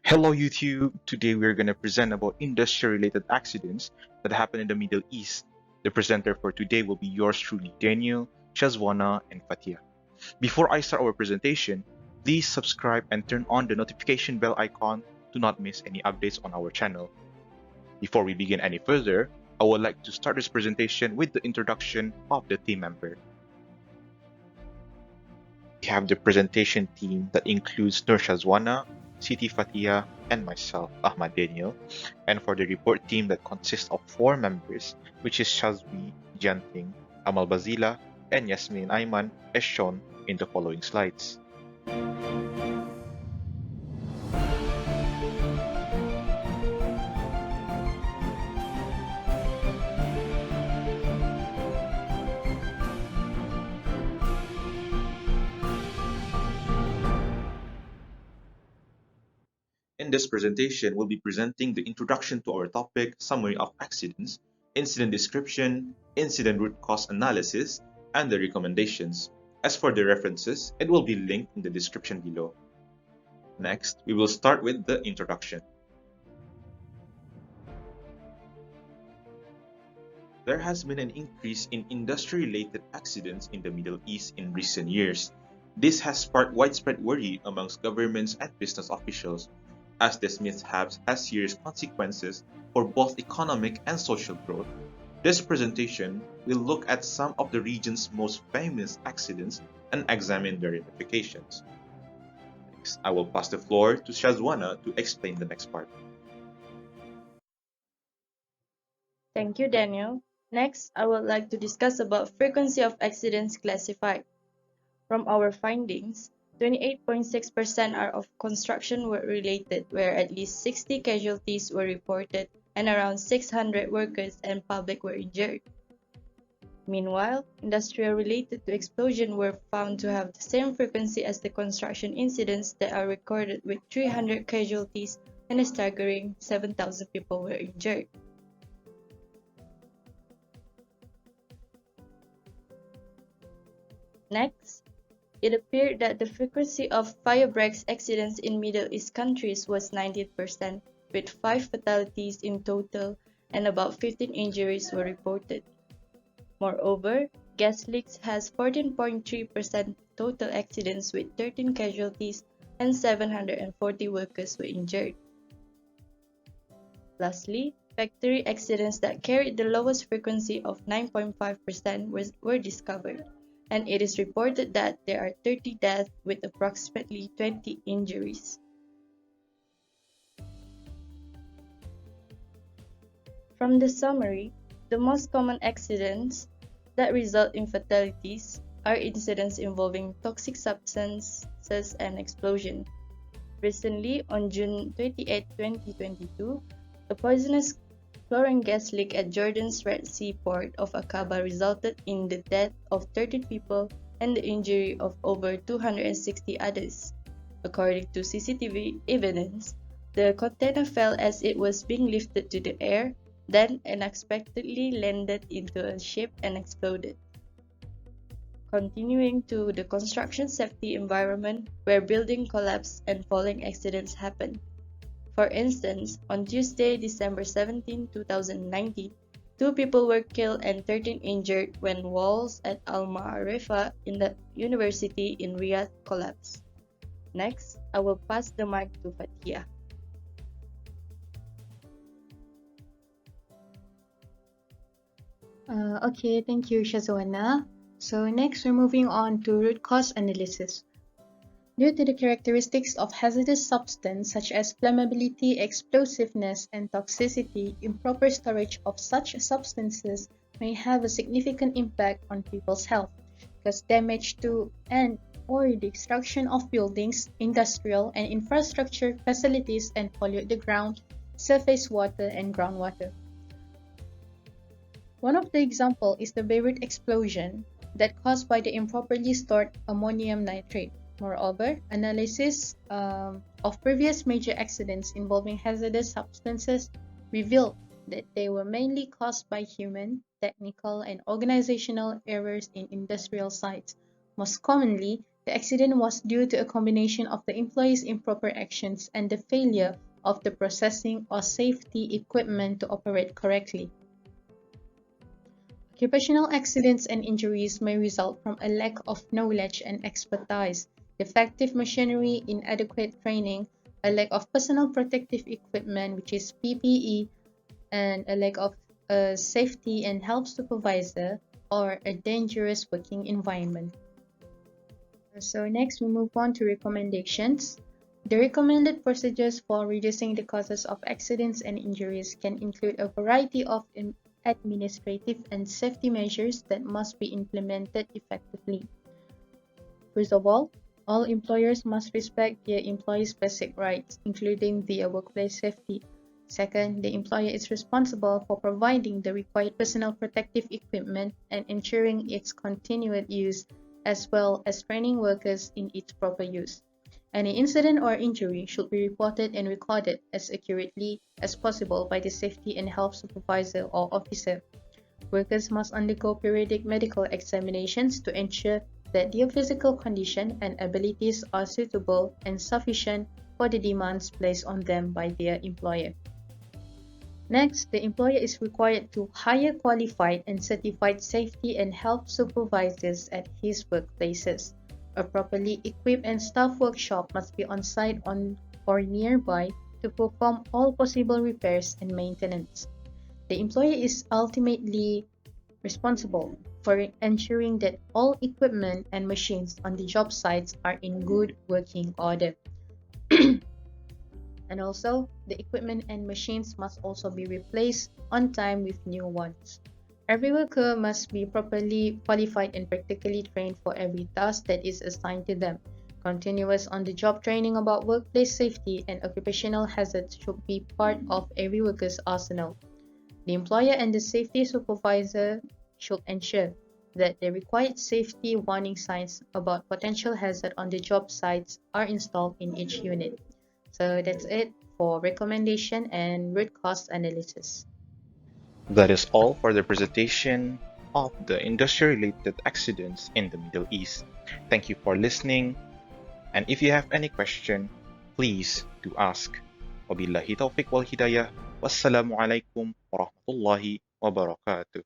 Hello YouTube! Today we're going to present about industry-related accidents that happen in the Middle East. The presenter for today will be yours truly, Daniel, Shazwana, and Fatia. Before I start our presentation, please subscribe and turn on the notification bell icon to not miss any updates on our channel. Before we begin any further, I would like to start this presentation with the introduction of the team member. We have the presentation team that includes Nur Shazwana, Siti Fatia, and myself, Ahmad Daniel. And for the report team that consists of 4 members, which is Shazwi, Janting, Amal Bazila, and Yasmin Ayman, as shown in the following slides. In this presentation, we'll be presenting the introduction to our topic, summary of accidents, incident description, incident root cause analysis, and the recommendations. As for the references, it will be linked in the description below. Next, we will start with the introduction. There has been an increase in industry-related accidents in the Middle East in recent years. This has sparked widespread worry amongst governments and business officials, as this mishap has serious consequences for both economic and social growth. This presentation will look at some of the region's most famous accidents and examine their ramifications. Next, I will pass the floor to Shazwana to explain the next part. Thank you, Daniel. Next, I would like to discuss about frequency of accidents classified. From our findings, 28.6% are of construction work related, where at least 60 casualties were reported and around 600 workers and public were injured. Meanwhile, industrial related to explosion were found to have the same frequency as the construction incidents that are recorded with 300 casualties and a staggering 7,000 people were injured. Next, it appeared that the frequency of firebreaks accidents in Middle East countries was 19%, with 5 fatalities in total and about 15 injuries were reported. Moreover, gas leaks has 14.3% total accidents with 13 casualties and 740 workers were injured. Lastly, factory accidents that carried the lowest frequency of 9.5% were discovered, and it is reported that there are 30 deaths with approximately 20 injuries. From the summary, the most common accidents that result in fatalities are incidents involving toxic substances and explosion. Recently, on June 28, 2022, a poisonous chlorine gas leak at Jordan's Red Sea port of Aqaba resulted in the death of 13 people and the injury of over 260 others. According to CCTV evidence, the container fell as it was being lifted to the air, then unexpectedly landed into a ship and exploded. Continuing to the construction safety environment where building collapse and falling accidents happen. For instance, on Tuesday, December 17, 2019, 2 people were killed and 13 injured when walls at Al Ma'arifa in the university in Riyadh collapsed. Next, I will pass the mic to Fatia. Okay, thank you, Shazwana. So next, we're moving on to root cause analysis. Due to the characteristics of hazardous substance such as flammability, explosiveness, and toxicity, improper storage of such substances may have a significant impact on people's health, cause damage to and or destruction of buildings, industrial and infrastructure facilities, and pollute the ground, surface water, and groundwater. One of the examples is the Beirut explosion that caused by the improperly stored ammonium nitrate. Moreover, analysis of previous major accidents involving hazardous substances revealed that they were mainly caused by human, technical, and organizational errors in industrial sites, most commonly The accident was due to a combination of the employee's improper actions and the failure of the processing or safety equipment to operate correctly. Occupational accidents and injuries may result from a lack of knowledge and expertise, defective machinery, inadequate training, a lack of personal protective equipment, which is PPE, and a lack of a safety and health supervisor, or a dangerous working environment. So next we move on to recommendations. The recommended procedures for reducing the causes of accidents and injuries can include a variety of administrative and safety measures that must be implemented effectively. First of all employers must respect their employees' basic rights, including their workplace safety. Second, the employer is responsible for providing the required personal protective equipment and ensuring its continued use, as well as training workers in its proper use. Any incident or injury should be reported and recorded as accurately as possible by the safety and health supervisor or officer. Workers must undergo periodic medical examinations to ensure that their physical condition and abilities are suitable and sufficient for the demands placed on them by their employer. Next, the employer is required to hire qualified and certified safety and health supervisors at his workplaces. A properly equipped and staffed workshop must be on site or nearby to perform all possible repairs and maintenance. The employer is ultimately responsible for ensuring that all equipment and machines on the job sites are in good working order. And also, the equipment and machines must also be replaced on time with new ones. Every worker must be properly qualified and practically trained for every task that is assigned to them. Continuous on-the-job training about workplace safety and occupational hazards should be part of every worker's arsenal. The employer and the safety supervisor should ensure that the required safety warning signs about potential hazard on the job sites are installed in each unit. So that's it for recommendation and root cause analysis. That is all for the presentation of the industry-related accidents in the Middle East. Thank you for listening, and if you have any question, please do ask. Wabillahi taufiq wal hidayah. Wassalamu alaikum warahmatullahi wabarakatuh.